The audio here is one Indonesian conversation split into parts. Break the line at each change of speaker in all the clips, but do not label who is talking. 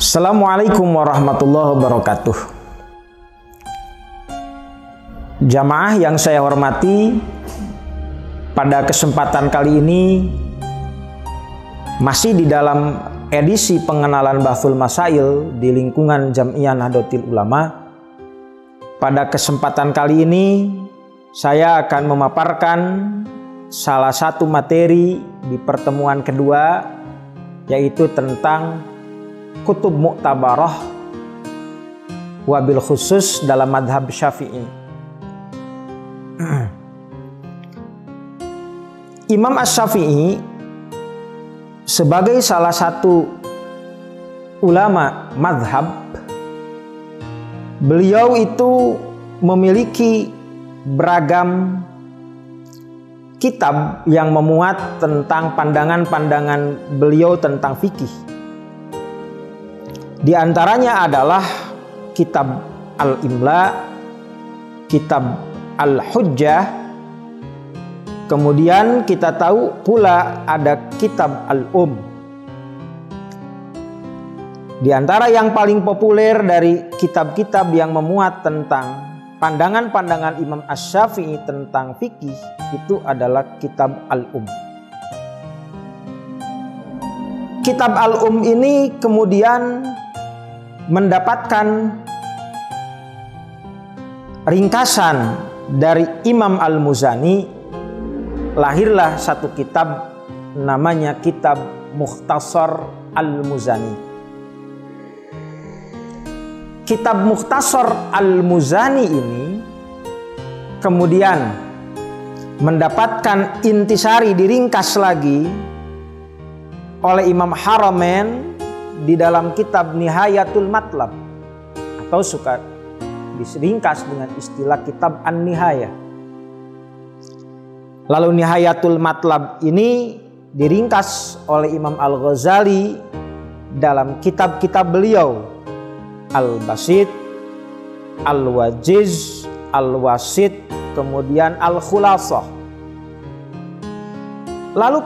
Assalamualaikum warahmatullahi wabarakatuh. Jamaah yang saya hormati, pada kesempatan kali ini masih di dalam edisi pengenalan Bahthul Masail di lingkungan Jam'iyah Nahdlatul Ulama. Pada kesempatan kali ini saya akan memaparkan salah satu materi di pertemuan kedua, yaitu tentang kutub mu'tabarah wabil khusus dalam madhab Syafi'i. Imam Asy-Syafi'i sebagai salah satu ulama madhab, beliau itu memiliki beragam kitab yang memuat tentang pandangan-pandangan beliau tentang fikih. Di antaranya adalah kitab Al-Imla, kitab Al-Hujjah, kemudian kita tahu pula ada kitab Al-Um. Di antara yang paling populer dari kitab-kitab yang memuat tentang pandangan-pandangan Imam Asy-Syafi'i tentang fikih itu adalah kitab Al-Um. Kitab Al-Um ini kemudian mendapatkan ringkasan dari Imam Al-Muzani. Lahirlah satu kitab namanya kitab Mukhtasar Al-Muzani. Kitab Mukhtasar Al-Muzani ini kemudian mendapatkan intisari, diringkas lagi oleh Imam Haramain di dalam kitab Nihayatul Matlab, atau suka diringkas dengan istilah kitab An-Nihayah. Lalu Nihayatul Matlab ini diringkas oleh Imam Al-Ghazali dalam kitab-kitab beliau, Al-Basit, Al-Wajiz, Al-Wasit, kemudian Al-Khulasah. Lalu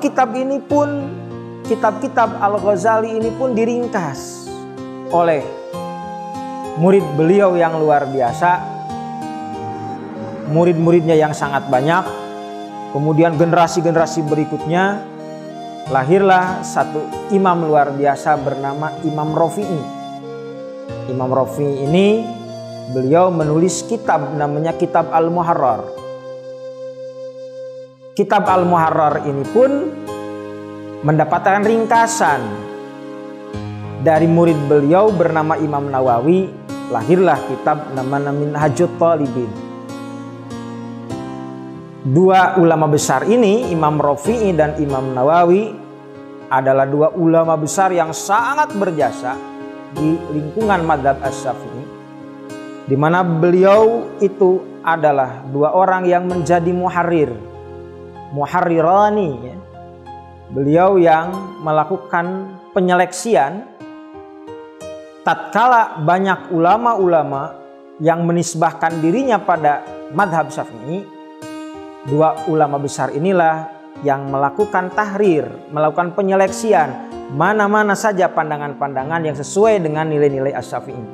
kitab-kitab Al-Ghazali ini pun diringkas oleh murid beliau yang luar biasa, murid-muridnya yang sangat banyak. Kemudian generasi-generasi berikutnya lahirlah satu imam luar biasa bernama Imam Rafi'i. Imam Rafi'i ini beliau menulis kitab namanya Kitab Al-Muharrar. Kitab Al-Muharrar ini pun mendapatkan ringkasan dari murid beliau bernama Imam Nawawi. Lahirlah kitab namanya Minhajut Thalibin. Dua ulama besar ini, Imam Rafi'i dan Imam Nawawi, adalah dua ulama besar yang sangat berjasa di lingkungan madhab Asy-Syafi'i, di mana beliau itu adalah dua orang yang menjadi muharrirani, ya. Beliau yang melakukan penyeleksian tatkala banyak ulama-ulama yang menisbahkan dirinya pada madhab Syafi'i. Dua ulama besar inilah yang melakukan tahrir, melakukan penyeleksian mana-mana saja pandangan-pandangan yang sesuai dengan nilai-nilai Asy-Syafi'i.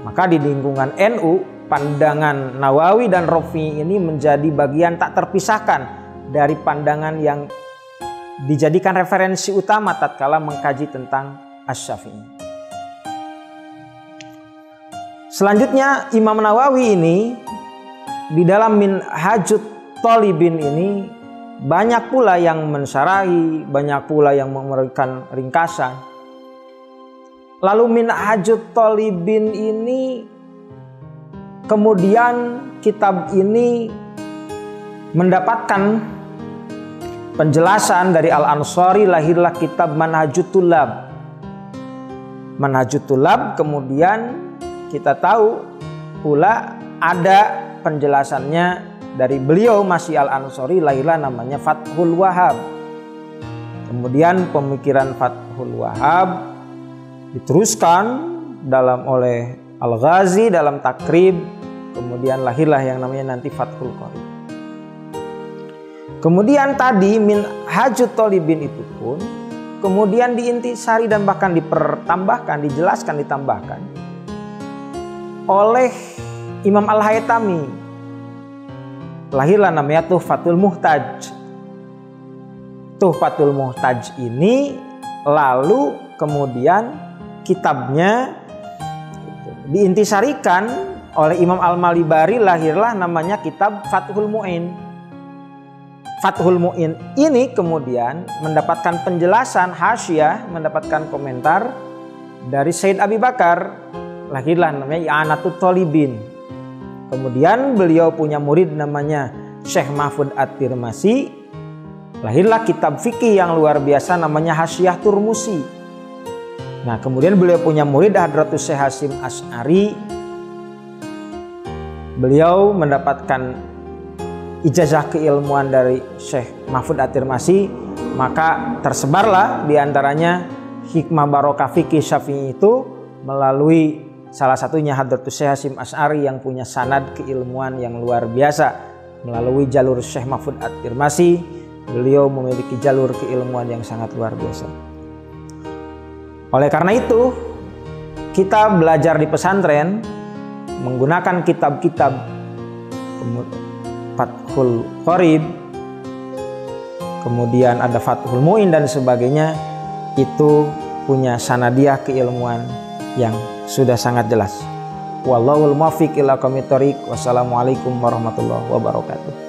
Maka di lingkungan NU, pandangan Nawawi dan Rafi'i ini menjadi bagian tak terpisahkan dari pandangan yang dijadikan referensi utama tatkala mengkaji tentang Asy-Syafi'i. Selanjutnya Imam Nawawi ini di dalam Minhajut Thalibin ini banyak pula yang mensyarahi, banyak pula yang memberikan ringkasan. Lalu Minhajut Thalibin ini kemudian kitab ini mendapatkan penjelasan dari Al-Ansari, lahirlah kitab Manhajut Thullab. Manhajut Thullab kemudian kita tahu pula ada penjelasannya dari beliau masih Al-Ansari, lahirlah namanya Fathul Wahhab. Kemudian pemikiran Fathul Wahhab diteruskan oleh Al-Ghazi dalam Takrib, kemudian lahirlah yang namanya nanti Fathul Qorib. Kemudian tadi Minhajut Thalibin itu pun kemudian diintisari dan bahkan dipertambahkan, dijelaskan, ditambahkan oleh Imam Al-Haytami. Lahirlah namanya Tuhfatul Muhtaj. Tuhfatul Muhtaj ini lalu kemudian kitabnya diintisarikan oleh Imam Al-Malibari, lahirlah namanya kitab Fathul Mu'in. Fathul Mu'in ini kemudian mendapatkan penjelasan hasyiah, mendapatkan komentar dari Sayyid Abi Bakar, lahirlah namanya I'anatul Thalibin. Kemudian beliau punya murid namanya Syekh Mahfud At-Tirmasi, lahirlah kitab fikih yang luar biasa namanya Hasyiah Turmusi. Nah, kemudian beliau punya murid Hadratus Syekh Hasyim Asy'ari. Beliau mendapatkan ijazah keilmuan dari Syekh Mahfud At-Tirmasi, maka tersebarlah diantaranya hikmah barokah fikih Syafi'i itu melalui salah satunya Hadratus Syekh Hasyim Asy'ari yang punya sanad keilmuan yang luar biasa. Melalui jalur Syekh Mahfud At-Tirmasi, beliau memiliki jalur keilmuan yang sangat luar biasa. Oleh karena itu, kita belajar di pesantren menggunakan kitab-kitab Fathul Qorib, kemudian ada Fathul Mu'in dan sebagainya, itu punya sanadiah keilmuan yang sudah sangat jelas. Wallahul muwaffiq ila aqwamit thoriq. Wassalamualaikum warahmatullahi wabarakatuh.